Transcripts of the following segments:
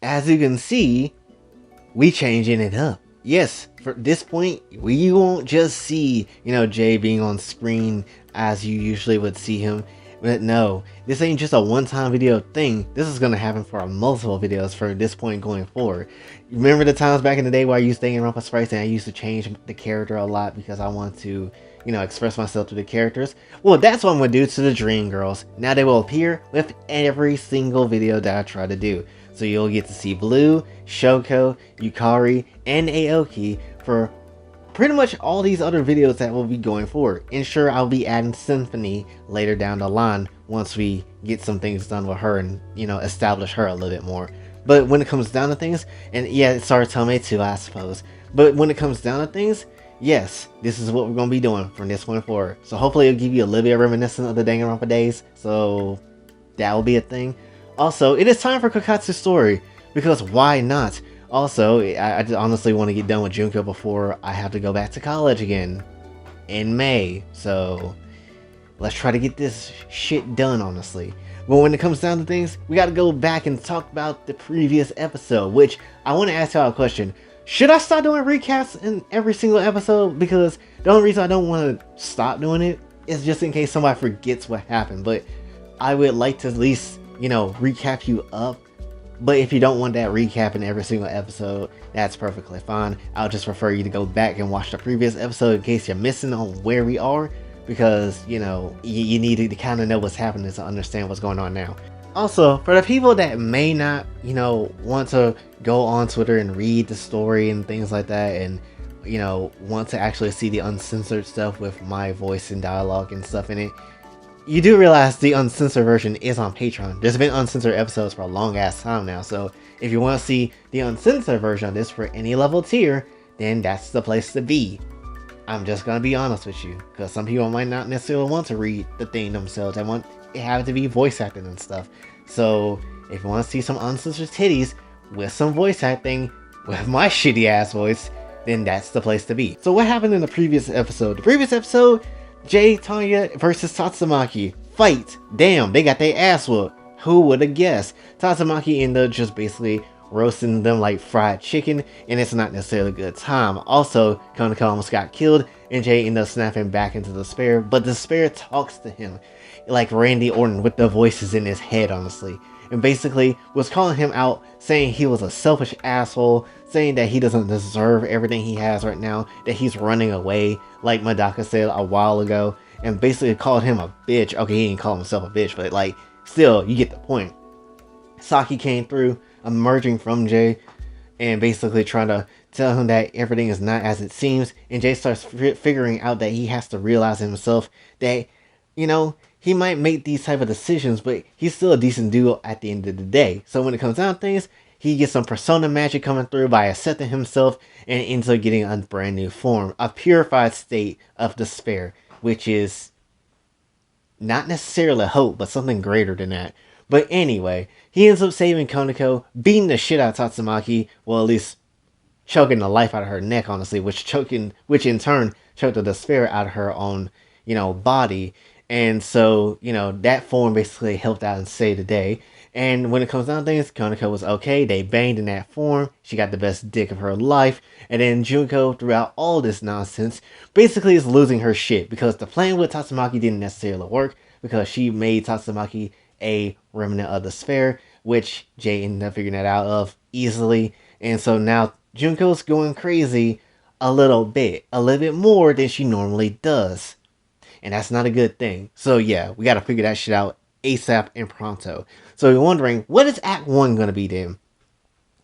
as you can see, we changing it up. Yes, for this point, we won't just see, Jay being on screen as you usually would see him. But no, this ain't just a one-time video thing. This is gonna happen for multiple videos from this point going forward. Remember the times back in the day where I used to Danganronpa sprites and I used to change the character a lot because I want to, express myself to the characters? Well, that's what I'm gonna do to the Dream Girls. Now they will appear with every single video that I try to do. So you'll get to see Blue, Shoko, Yukari, and Aoki for pretty much all these other videos that will be going forward. And sure, I'll be adding Symphony later down the line once we get some things done with her and, establish her a little bit more. But when it comes down to things, and yeah, it's Saratome too, I suppose. But when it comes down to things, yes, this is what we're going to be doing from this point forward. So hopefully it'll give you a little bit of reminiscent of the Danganronpa days. So that will be a thing. Also, it is time for Kokatsu's story, because why not? Also, I honestly want to get done with Junko before I have to go back to college again in May. So let's try to get this shit done, honestly. But when it comes down to things, we got to go back and talk about the previous episode, which I want to ask y'all a question. Should I start doing recaps in every single episode? Because the only reason I don't want to stop doing it is just in case somebody forgets what happened. But I would like to at least, recap you up. But if you don't want that recap in every single episode, that's perfectly fine. I'll just refer you to go back and watch the previous episode in case you're missing on where we are. Because, you need to kind of know what's happening to understand what's going on now. Also, for the people that may not, want to go on Twitter and read the story and things like that, and, want to actually see the uncensored stuff with my voice and dialogue and stuff in it, you do realize the uncensored version is on Patreon. There's been uncensored episodes for a long ass time now, so if you want to see the uncensored version of this for any level tier, then that's the place to be. I'm just gonna be honest with you, because some people might not necessarily want to read the thing themselves. They want it have to be voice acting and stuff. So if you want to see some uncensored titties with some voice acting with my shitty ass voice, then that's the place to be. So what happened in the previous episode? The previous episode, Jay, Tanya versus Tatsumaki. Fight! Damn, they got their ass whooped. Who would have guessed? Tatsumaki ended up just basically roasting them like fried chicken, and it's not necessarily a good time. Also, Konako almost got killed, and Jay ended up snapping back into despair, but despair talks to him like Randy Orton with the voices in his head, honestly. And basically was calling him out, saying he was a selfish asshole, saying that he doesn't deserve everything he has right now, that he's running away, like Madaka said a while ago, and basically called him a bitch. Okay, he didn't call himself a bitch, but like, still, you get the point. Saki came through, emerging from Jay, and basically trying to tell him that everything is not as it seems, and Jay starts figuring out that he has to realize himself that, he might make these type of decisions, but he's still a decent dude at the end of the day. So when it comes down to things, he gets some persona magic coming through by accepting himself and ends up getting a brand new form, a purified state of despair, which is not necessarily hope, but something greater than that. But anyway, he ends up saving Konako, beating the shit out of Tatsumaki, well, at least choking the life out of her neck, honestly, which in turn choked the despair out of her own, body. And so, that form basically helped out and saved the day. And when it comes down to things, Konako was okay. They banged in that form. She got the best dick of her life. And then Junko, throughout all this nonsense, basically is losing her shit. Because the plan with Tatsumaki didn't necessarily work. Because she made Tatsumaki a remnant of despair. Which Jay ended up figuring that out of easily. And so now Junko's going crazy a little bit more than she normally does. And that's not a good thing. So yeah, we gotta figure that shit out ASAP and pronto. So you're wondering, what is Act 1 gonna be then?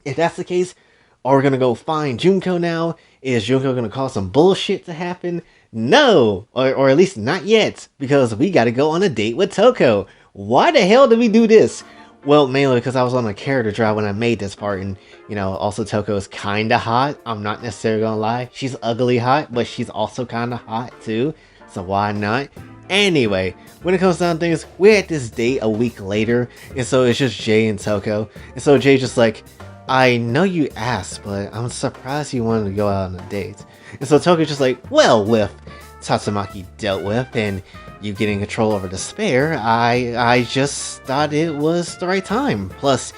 If that's the case, are we gonna go find Junko now? Is Junko gonna cause some bullshit to happen? No! Or at least not yet, because we gotta go on a date with Toko. Why the hell did we do this? Well, mainly because I was on a character drive when I made this part, and, also Toko is kinda hot. I'm not necessarily gonna lie. She's ugly hot, but she's also kinda hot too. So why not? Anyway, when it comes down to things, we're at this date a week later, and so it's just Jay and Toko. And so Jay's just like, I know you asked, but I'm surprised you wanted to go out on a date. And so Toko's just like, well, with Tatsumaki dealt with, and you getting control over despair, I just thought it was the right time. Plus,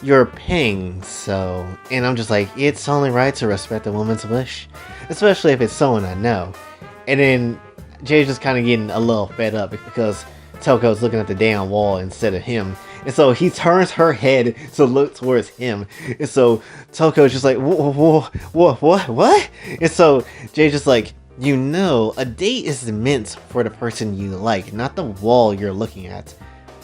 you're paying, so... And I'm just like, it's only right to respect a woman's wish, especially if it's someone I know. And then Jay's just kind of getting a little fed up because Toko's looking at the damn wall instead of him. And so he turns her head to look towards him. And so Toko's just like, what? And so Jay's just like, you know, a date is meant for the person you like, not the wall you're looking at.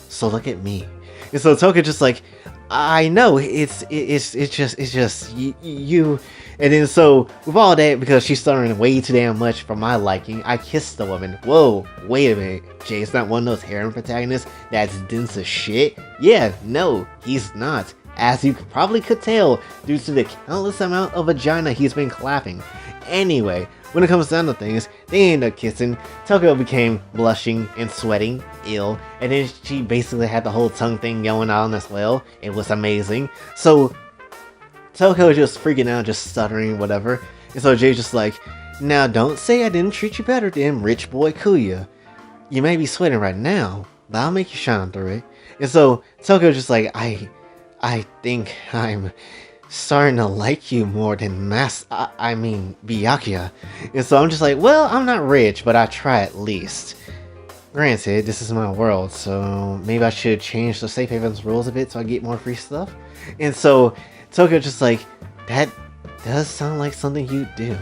So look at me. And so Toko just like, I know, it's just you. And then so with all that, because she's stuttering way too damn much for my liking, I kissed the woman. Whoa, wait a minute, Jay's not one of those harem protagonists that's dense as shit? Yeah, no, he's not. As you probably could tell due to the countless amount of vagina he's been clapping. Anyway, when it comes down to things, they end up kissing. Toko became blushing and sweating, ill, and then she basically had the whole tongue thing going on as well. It was amazing. So Toko was just freaking out, just stuttering, whatever. And so Jay's just like, now don't say I didn't treat you better than rich boy Kuya. You may be sweating right now, but I'll make you shine through it. And so Toko's just like, I think I'm starting to like you more than Byakuya. And so I'm just like, well, I'm not rich, but I try at least. Granted, this is my world, so maybe I should change the Safe Haven's rules a bit so I get more free stuff. And so Toko's just like, that does sound like something you do.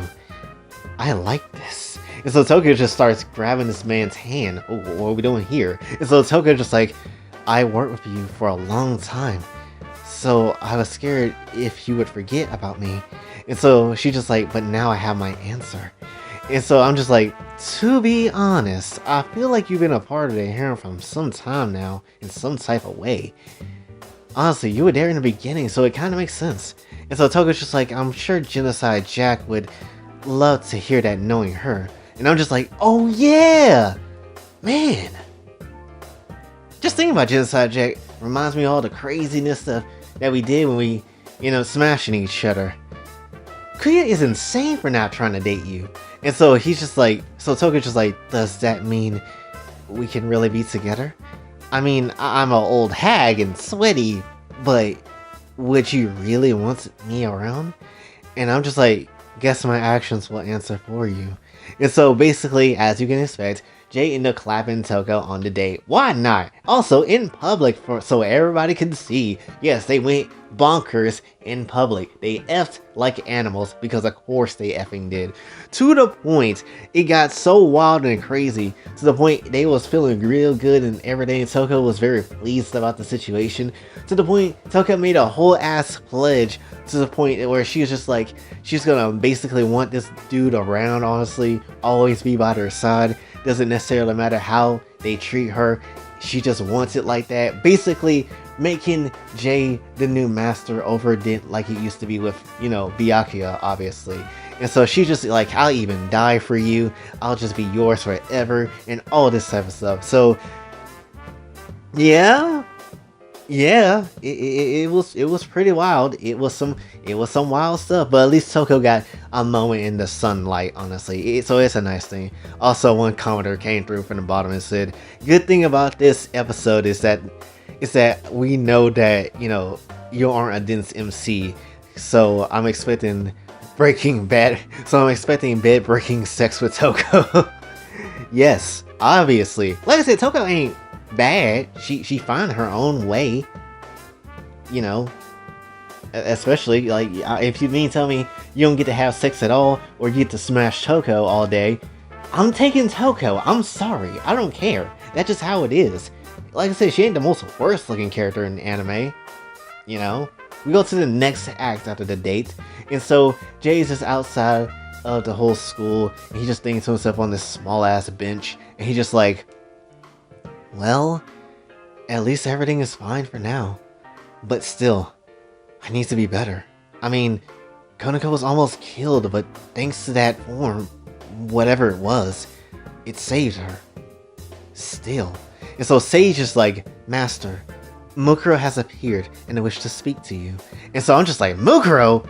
I like this. And so Toko just starts grabbing this man's hand. Oh, what are we doing here? And so Toko just like, I worked with you for a long time, so I was scared if you would forget about me. And so she just like, but now I have my answer. And so I'm just like, to be honest, I feel like you've been a part of the harem from some time now, in some type of way. Honestly, you were there in the beginning, so it kind of makes sense. And so Toko's just like, I'm sure Genocide Jack would love to hear that knowing her. And I'm just like, oh yeah! Man! Just thinking about Genocide Jack reminds me of all the craziness stuff that we did when we, smashing each other. Kuya is insane for not trying to date you. And so he's just like, so Toko's just like, does that mean we can really be together? I mean, I'm an old hag and sweaty, but would you really want me around? And I'm just like, guess my actions will answer for you. And so basically, as you can expect, Jay ended up clapping Toko on the date. Why not? Also in public so everybody can see. Yes, they went bonkers in public. They effed like animals because of course they effing did. To the point, it got so wild and crazy to the point they was feeling real good and everything. Toko was very pleased about the situation. To the point, Toko made a whole ass pledge to the point where she was just like, she's gonna basically want this dude around, honestly, always be by their side. Doesn't necessarily matter how they treat her, she just wants it like that. Basically making Jay the new master over like it used to be with, Byakuya, obviously. And so she's just like, I'll even die for you, I'll just be yours forever, and all this type of stuff. So yeah, it was pretty wild. It was some wild stuff, but at least Toko got a moment in the sunlight, honestly. So it's a nice thing. Also, one commenter came through from the bottom and said, good thing about this episode is that we know that, you aren't a dense MC, so I'm expecting bed breaking sex with Toko. Yes, obviously. Like I said, Toko ain't bad. She find her own way, especially like if you mean tell me you don't get to have sex at all or you get to smash Toko all day, I'm taking Toko. I'm sorry, I don't care. That's just how it is. Like I said, she ain't the most worst looking character in anime. We go to the next act after the date, and so Jay's just outside of the whole school and he just thinking to himself on this small ass bench, and he just like, well, at least everything is fine for now. But still, I need to be better. I mean, Konako was almost killed, but thanks to that form, whatever it was, it saved her. Still. And so Sage is like, Master, Mukuro has appeared and I wish to speak to you. And so I'm just like, Mukuro?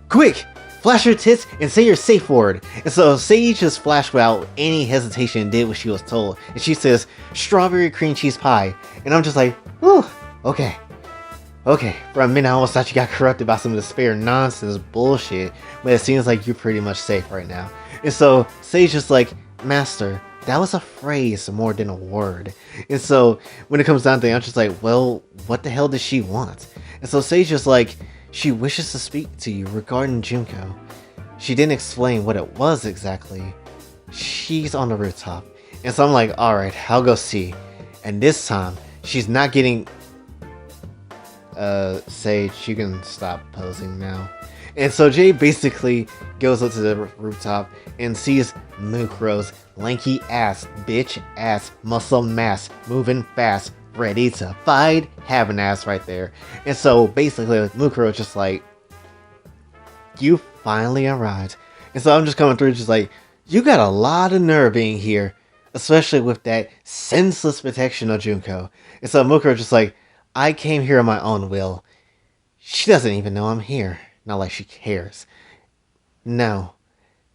Quick! Flash your tits and say your safe word. And so Sage just flashed without any hesitation and did what she was told. And she says, strawberry cream cheese pie. And I'm just like, whew, okay. Okay, for a minute I almost thought you got corrupted by some despair nonsense bullshit, but it seems like you're pretty much safe right now. And so Sage just like, Master, that was a phrase more than a word. And so when it comes down to it, I'm just like, well, what the hell does she want? And so Sage just like, she wishes to speak to you regarding Junko. She didn't explain what it was exactly. She's on the rooftop. And so I'm like, alright, I'll go see. And this time, she's not getting... Sage, you can stop posing now. And so Jay basically goes up to the rooftop and sees Mukuro's lanky ass, bitch ass, muscle mass, moving fast, ready to fight, have an ass right there. And so basically Mukuro's just like, you finally arrived. And so I'm just coming through just like, you got a lot of nerve being here, especially with that senseless protection of Junko. And so Mukuro just like, I came here on my own will. She doesn't even know I'm here. Not like she cares. No.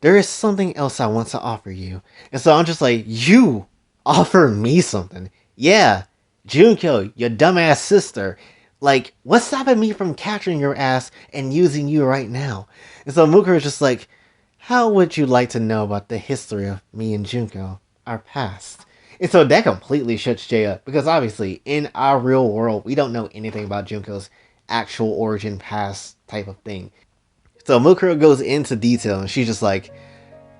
There is something else I want to offer you. And so I'm just like, you offer me something? Yeah. Junko, your dumbass sister. Like, what's stopping me from capturing your ass and using you right now? And so Mukuro is just like, how would you like to know about the history of me and Junko? Our past. And so that completely shuts Jay up, because obviously, in our real world, we don't know anything about Junko's actual origin, past type of thing. So Mukuro goes into detail, and she's just like,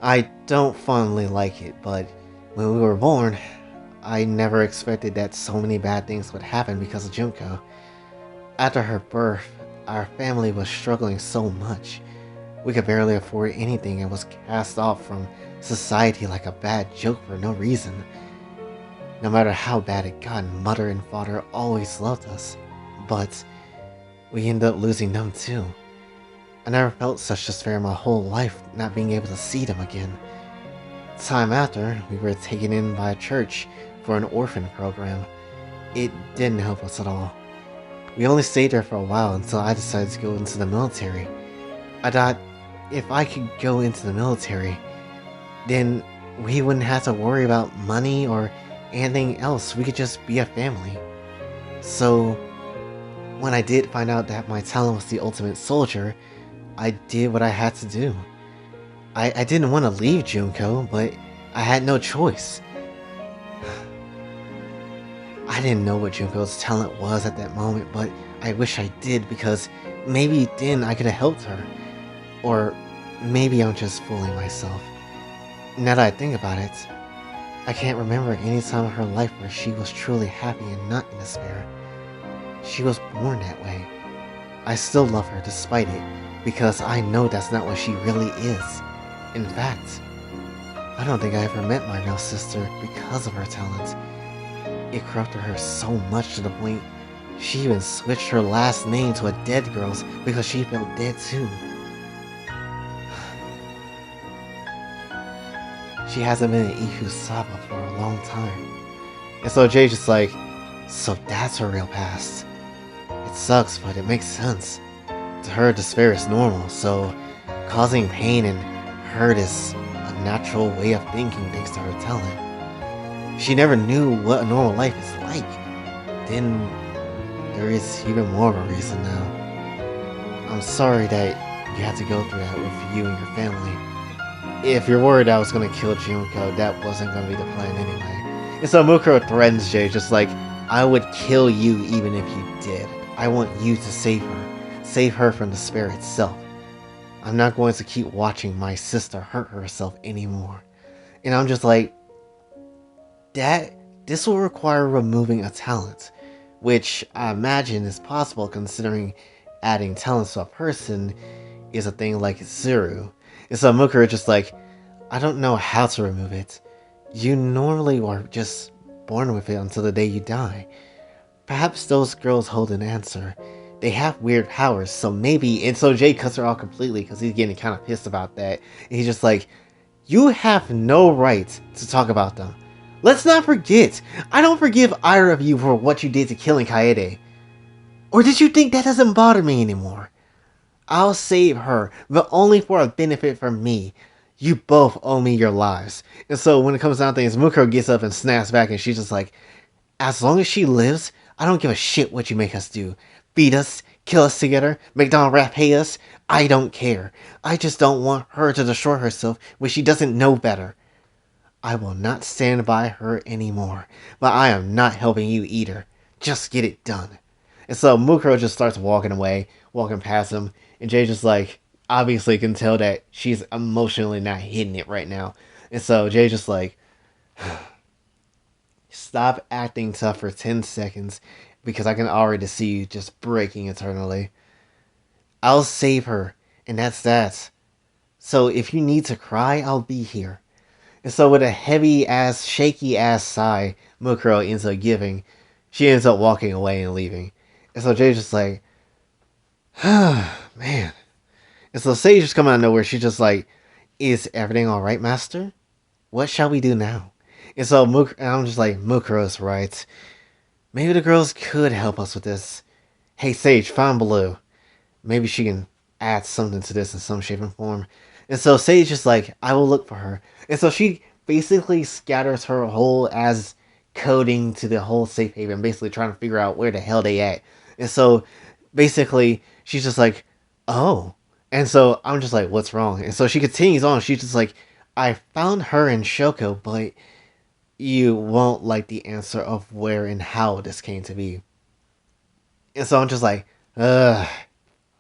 I don't fondly like it, but when we were born, I never expected that so many bad things would happen because of Junko. After her birth, our family was struggling so much. We could barely afford anything and was cast off from society like a bad joke for no reason. No matter how bad it got, mother and father always loved us. But we ended up losing them too. I never felt such despair my whole life, not being able to see them again. Time after, we were taken in by a church for an orphan program. It didn't help us at all. We only stayed there for a while until I decided to go into the military. I thought, if I could go into the military, then we wouldn't have to worry about money or anything else. We could just be a family. So, when I did find out that my talent was the ultimate soldier, I did what I had to do. I didn't want to leave Junko, but I had no choice. I didn't know what Junko's talent was at that moment, but I wish I did, because maybe then I could have helped her. Or maybe I'm just fooling myself. Now that I think about it, I can't remember any time in her life where she was truly happy and not in despair. She was born that way. I still love her despite it, because I know that's not what she really is. In fact, I don't think I ever met my real sister because of her talent. It corrupted her so much to the point she even switched her last name to a dead girl's because she felt dead too. She hasn't been in Ikusaba for a long time. And so Jay's just like, so that's her real past. It sucks, but it makes sense. To her, despair is normal, so causing pain and hurt is a natural way of thinking thanks to her talent. She never knew what a normal life is like. Then there is even more of a reason now. I'm sorry that you had to go through that with you and your family. If you're worried I was going to kill Junko, that wasn't going to be the plan anyway. And so Mukuro threatens Jay, just like, I would kill you even if you did. I want you to save her. Save her from despair itself. I'm not going to keep watching my sister hurt herself anymore. And I'm just like, this will require removing a talent, which I imagine is possible considering adding talents to a person is a thing like Zuru. And so Mukuro just like, I don't know how to remove it. You normally are just born with it until the day you die. Perhaps those girls hold an answer. They have weird powers, so maybe... And so Jay cuts her off completely because he's getting kind of pissed about that. And he's just like, you have no right to talk about them. Let's not forget, I don't forgive either of you for what you did to killing Kaede. Or did you think that doesn't bother me anymore? I'll save her, but only for a benefit for me. You both owe me your lives. And so when it comes down to things, Mukuro gets up and snaps back and she's just like, as long as she lives, I don't give a shit what you make us do. beat us, kill us together, McDonald rap pay us. I don't care. I just don't want her to destroy herself when she doesn't know better. I will not stand by her anymore, but I am not helping you either. Just get it done. And so Mukuro just starts walking away, walking past him, and Jay just like obviously can tell that she's emotionally not hitting it right now. And so Jay just like, stop acting tough for 10 seconds because I can already see you just breaking eternally. I'll save her, and that's that. So if you need to cry, I'll be here. And so with a heavy ass, shaky ass sigh, Mukuro ends up giving. She ends up walking away and leaving. And so Jay's just like, man. And so Sage just come out of nowhere. She's just like, is everything alright, master? What shall we do now? And so I'm just like, Mukuro's right. Maybe the girls could help us with this. Hey Sage, find Blue. Maybe she can add something to this in some shape and form. And so Sage is like, I will look for her. And so she basically scatters her whole as coding to the whole safe haven, basically trying to figure out where the hell they at. And so basically she's just like, oh. And so I'm just like, what's wrong? And so she continues on. She's just like, I found her in Shoko, but you won't like the answer of where and how this came to be. And so I'm just like, ugh,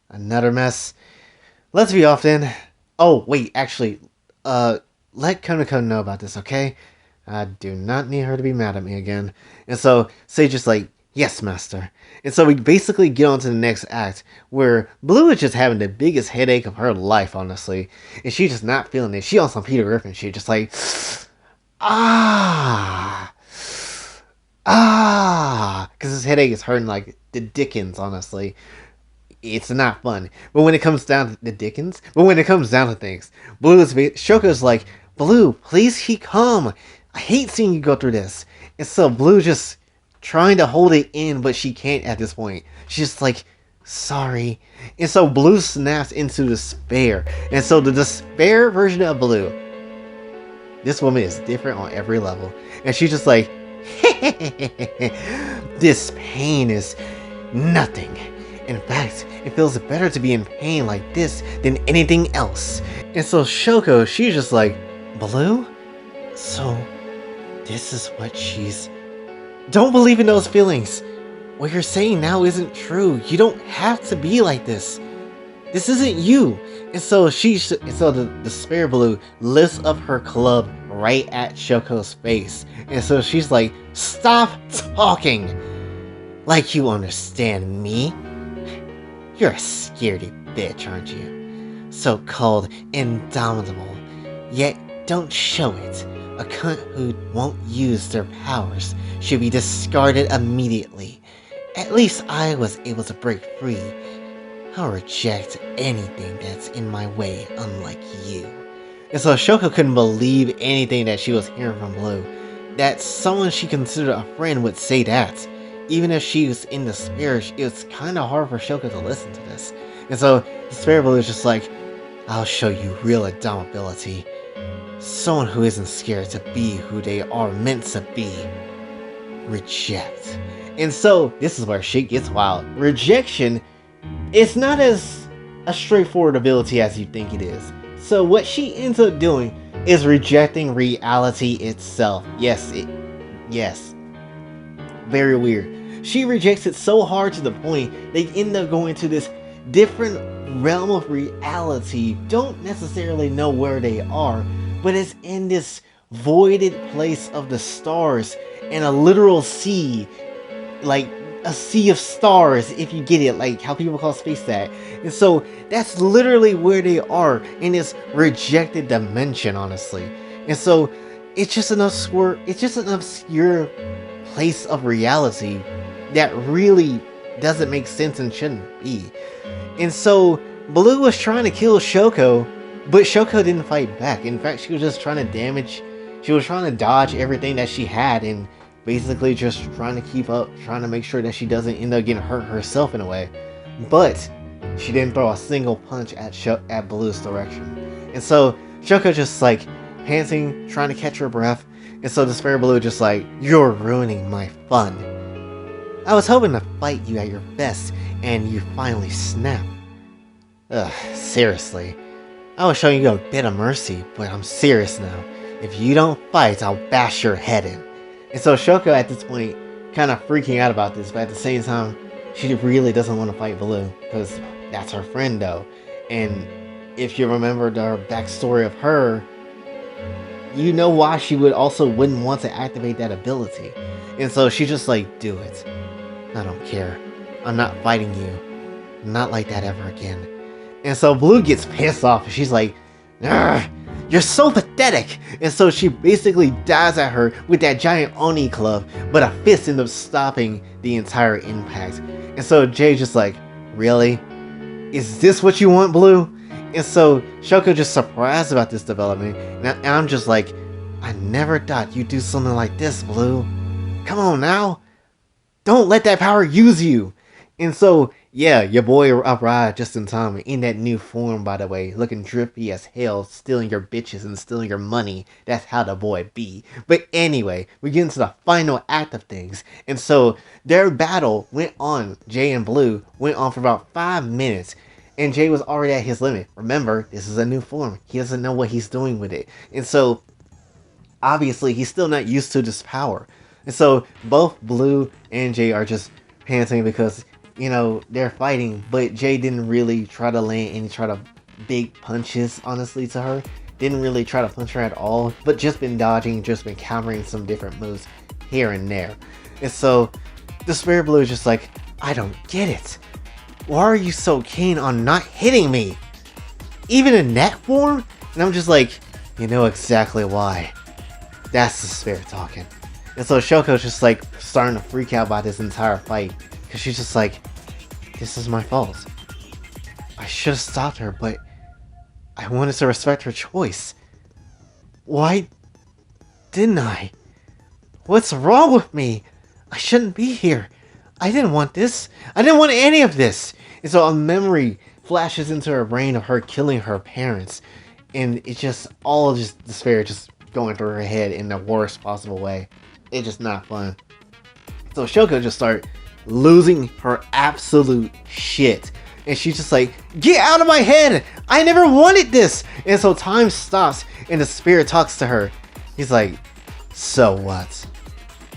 another mess. Let's be off then. Oh, wait, actually, let Konako know about this, okay? I do not need her to be mad at me again. And so Sage is like, yes, master. And so we basically get on to the next act, where Blue is just having the biggest headache of her life, honestly. And she's just not feeling it. She on some Peter Griffin shit, just like, because his headache is hurting like the Dickens, honestly. It's not fun. But when it comes down to the Dickens, to things, Shoko's like, Blue, please keep calm. I hate seeing you go through this. And so Blue just trying to hold it in, but she can't at this point. She's just like, sorry. And so Blue snaps into despair. And so the despair version of Blue, this woman is different on every level. And she's just like, this pain is nothing. In fact, it feels better to be in pain like this than anything else. And so Shoko, she's just like, Blue? So, this is what she's... Don't believe in those feelings. What you're saying now isn't true. You don't have to be like this. This isn't you. And so the despair Blue lifts up her club right at Shoko's face. And so she's like, stop talking! Like you understand me. You're a scaredy bitch, aren't you? So-called indomitable. Yet don't show it. A cunt who won't use their powers should be discarded immediately. At least I was able to break free. I'll reject anything that's in my way, unlike you. And so Shoko couldn't believe anything that she was hearing from Blue. That someone she considered a friend would say that. Even if she was in despair, it was kind of hard for Shoko to listen to this. And so Despair Blue is just like, I'll show you real indomitability. Someone who isn't scared to be who they are meant to be. Reject. And so this is where shit gets wild. Rejection, it's not as a straightforward ability as you think it is. So what she ends up doing is rejecting reality itself. Yes. Very weird. She rejects it so hard to the point they end up going to this different realm of reality. You don't necessarily know where they are, but it's in this voided place of the stars and a literal sea, like a sea of stars, if you get it, like how people call space that. And so that's literally where they are in this rejected dimension, honestly. And so it's just an obscure place of reality that really doesn't make sense and shouldn't be. And so Blue was trying to kill Shoko, but Shoko didn't fight back. In fact, she was just trying to dodge everything that she had and basically just trying to keep up, trying to make sure that she doesn't end up getting hurt herself in a way. But she didn't throw a single punch at Blue's direction. And so Shoko just like panting, trying to catch her breath. And so Despair Blue just like, you're ruining my fun. I was hoping to fight you at your best and you finally snap. Ugh, seriously. I was showing you a bit of mercy, but I'm serious now. If you don't fight, I'll bash your head in. And so Shoko at this point, kind of freaking out about this, but at the same time, she really doesn't want to fight Blue, because that's her friend though. And if you remember the backstory of her, you know why she would also wouldn't want to activate that ability. And so she just like, do it. I don't care. I'm not fighting you. Not like that ever again. And so Blue gets pissed off and she's like, you're so pathetic. And so she basically dives at her with that giant Oni club, but a fist ends up stopping the entire impact. And so Jay's just like, really? Is this what you want, Blue? And so Shoko just surprised about this development. And I'm just like, I never thought you'd do something like this, Blue. Come on now. Don't let that power use you. And so, yeah, your boy arrived just in time in that new form, by the way, looking drippy as hell, stealing your bitches and stealing your money. That's how the boy be. But anyway, we get into the final act of things. And so their battle went on, Jay and Blue, went on for about 5 minutes. And Jay was already at his limit. Remember, this is a new form. He doesn't know what he's doing with it. And so, obviously, he's still not used to this power. And so, both Blue and Jay are just panting because, you know, they're fighting. But Jay didn't really try to land any big punches, honestly, to her. Didn't really try to punch her at all. But just been dodging, just been countering some different moves here and there. And so, the Spirit Blue is just like, I don't get it. Why are you so keen on not hitting me? Even in that form? And I'm just like, you know exactly why. That's the spirit talking. And so Shoko's just like starting to freak out by this entire fight. Because she's just like, this is my fault. I should have stopped her, but I wanted to respect her choice. Why didn't I? What's wrong with me? I shouldn't be here. I didn't want this. I didn't want any of this. And so a memory flashes into her brain of her killing her parents. And it's just all just despair just going through her head in the worst possible way. It's just not fun. So Shoko just started losing her absolute shit. And she's just like, get out of my head! I never wanted this! And so time stops and the spirit talks to her. He's like, so what?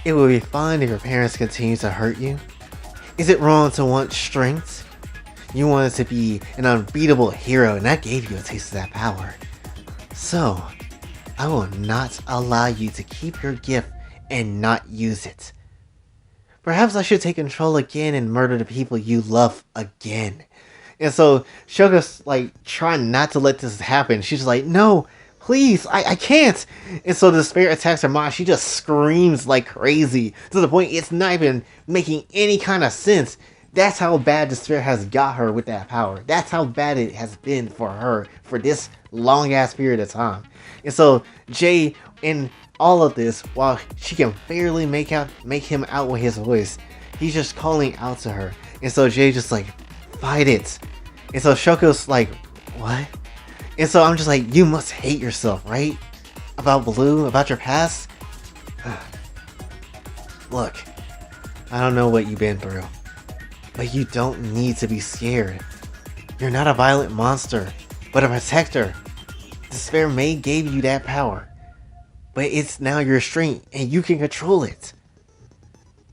It would be fine if your parents continue to hurt you. Is it wrong to want strength? You wanted to be an unbeatable hero and I gave you a taste of that power. So, I will not allow you to keep your gift and not use it. Perhaps I should take control again and murder the people you love again. And so, Shogo's like trying not to let this happen. She's like, no, please, I can't. And so the spirit attacks her mom. She just screams like crazy to the point it's not even making any kind of sense. That's how bad the spirit has got her with that power. That's how bad it has been for her for this long ass period of time. And so Jay, in all of this, while she can barely make him out with his voice, he's just calling out to her. And so Jay just like, fight it. And so Shoko's like, what? And so I'm just like, you must hate yourself, right? About Blue, about your past? Look, I don't know what you've been through, but you don't need to be scared. You're not a violent monster, but a protector. Despair may gave you that power, but it's now your strength and you can control it.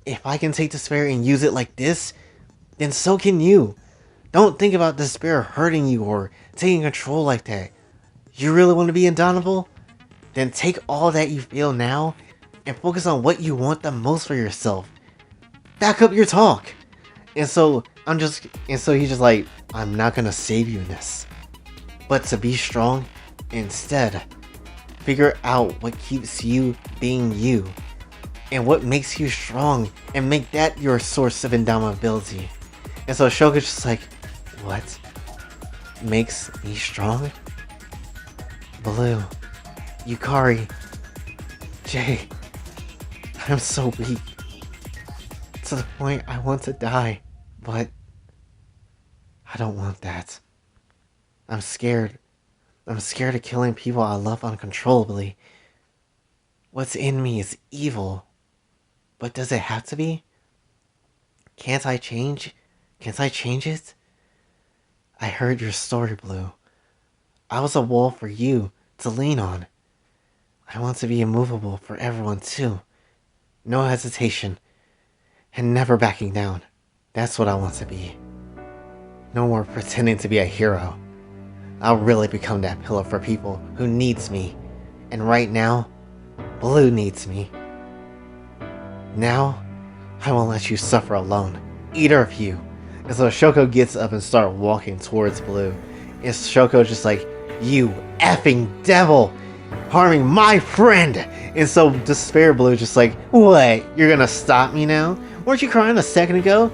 If I can take despair and use it like this, then so can you. Don't think about despair hurting you or taking control like that. You really want to be indomitable? Then take all that you feel now and focus on what you want the most for yourself. Back up your talk. And so he's just like, I'm not gonna save you in this. But to be strong, instead, figure out what keeps you being you. And what makes you strong, and make that your source of indomitability. And so Shogo's just like, what makes me strong? Blue, Yukari, Jay, I'm so weak. To the point I want to die, but I don't want that. I'm scared. I'm scared of killing people I love uncontrollably. What's in me is evil. But does it have to be? Can't I change? Can't I change it? I heard your story, Blue. I was a wall for you to lean on. I want to be immovable for everyone, too. No hesitation. And never backing down. That's what I want to be. No more pretending to be a hero. I'll really become that pillar for people who needs me. And right now, Blue needs me. Now, I won't let you suffer alone. Either of you. And so Shoko gets up and starts walking towards Blue. And Shoko's just like, you effing devil! Harming my friend! And so Despair Blue just like, what? You're gonna stop me now? Weren't you crying a second ago?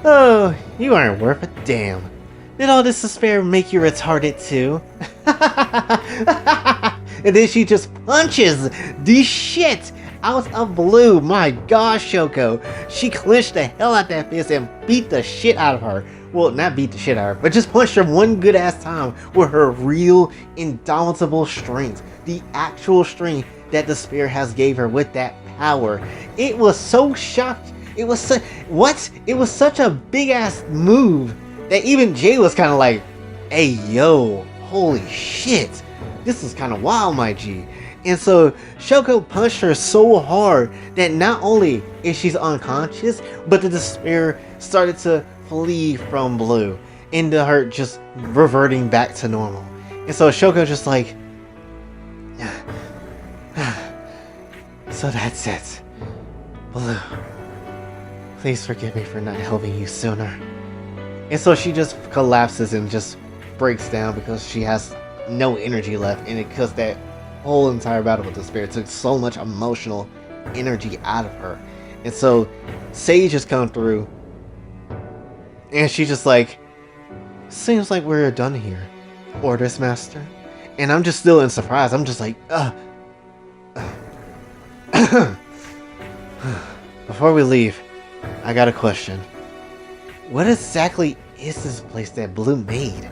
Oh, you aren't worth a damn. Did all this despair make you retarded too? And then she just punches the shit out of Blue. My gosh, Shoko. She clenched the hell out that fist and beat the shit out of her. Well, not beat the shit out of her, but just punched her one good ass time with her real indomitable strength. The actual strength that Despair has gave her with that power. It was so shocked. It was such, what? It was such a big ass move that even Jay was kind of like, hey yo, holy shit. This is kind of wild, my G. And so Shoko punched her so hard that not only is she unconscious, but the Despair started to flee from Blue into her just reverting back to normal. And so Shoko just like, so that's it. Blue, please forgive me for not helping you sooner. And so she just collapses and just breaks down because she has no energy left, and because that whole entire battle with Despair took so much emotional energy out of her. And so Sage has come through, and she's just like, seems like we're done here, Orders Master. And I'm just still in surprise. I'm just like, Before we leave, I got a question. What exactly is this place that Blue made?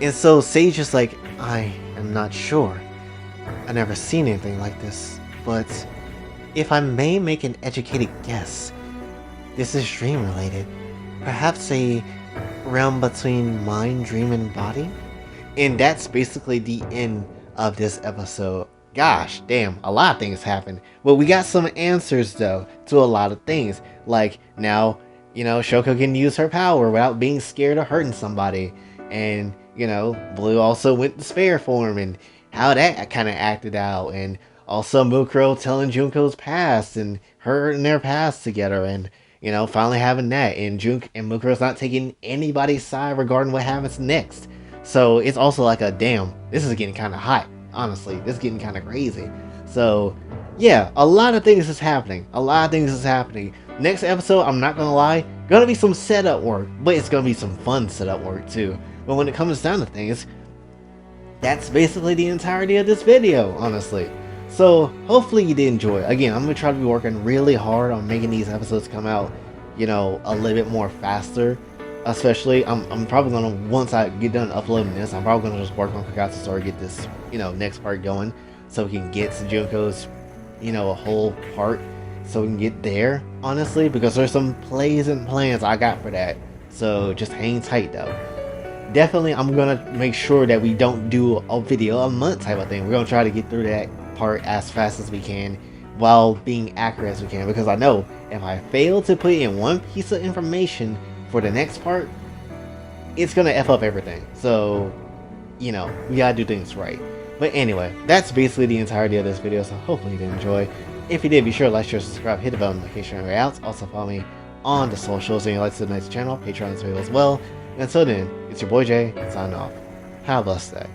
And so Sage is like, I am not sure. I've never seen anything like this, but if I may make an educated guess, this is dream related. Perhaps a realm between mind, dream, and body? And that's basically the end of this episode. Gosh, damn, a lot of things happened. Well, we got some answers, though, to a lot of things. Like, now, you know, Shoko can use her power without being scared of hurting somebody. And, you know, Blue also went to Spare form and how that kind of acted out. And also Mukuro telling Junko's past and her and their past together. And, you know, finally having that. And Mukuro's not taking anybody's side regarding what happens next. So it's also like a, damn, this is getting kind of hot. Honestly, this is getting kind of crazy. So, yeah, a lot of things is happening. Next episode, I'm not gonna lie, gonna be some setup work, but it's gonna be some fun setup work too. But when it comes down to things, that's basically the entirety of this video, honestly. So, hopefully you did enjoy. Again, I'm gonna try to be working really hard on making these episodes come out, you know, a little bit more faster. Especially, I'm probably gonna, once I get done uploading this, I'm probably gonna just work on Kagutsu Story, get this, you know, next part going, so we can get to Junko's, you know, a whole part, so we can get there, honestly, because there's some plays and plans I got for that. So just hang tight though. Definitely, I'm gonna make sure that we don't do a video a month type of thing. We're gonna try to get through that part as fast as we can, while being accurate as we can, because I know if I fail to put in one piece of information for the next part, it's gonna F up everything. So, you know, we gotta do things right. But anyway, that's basically the entirety of this video, so hopefully you did enjoy. If you did, be sure to like, share, subscribe, hit the bell notification way out. Also follow me on the socials, and you like to the next channel, Patreon as well. And until then, it's your boy Jay, signing off. Have a blessed day.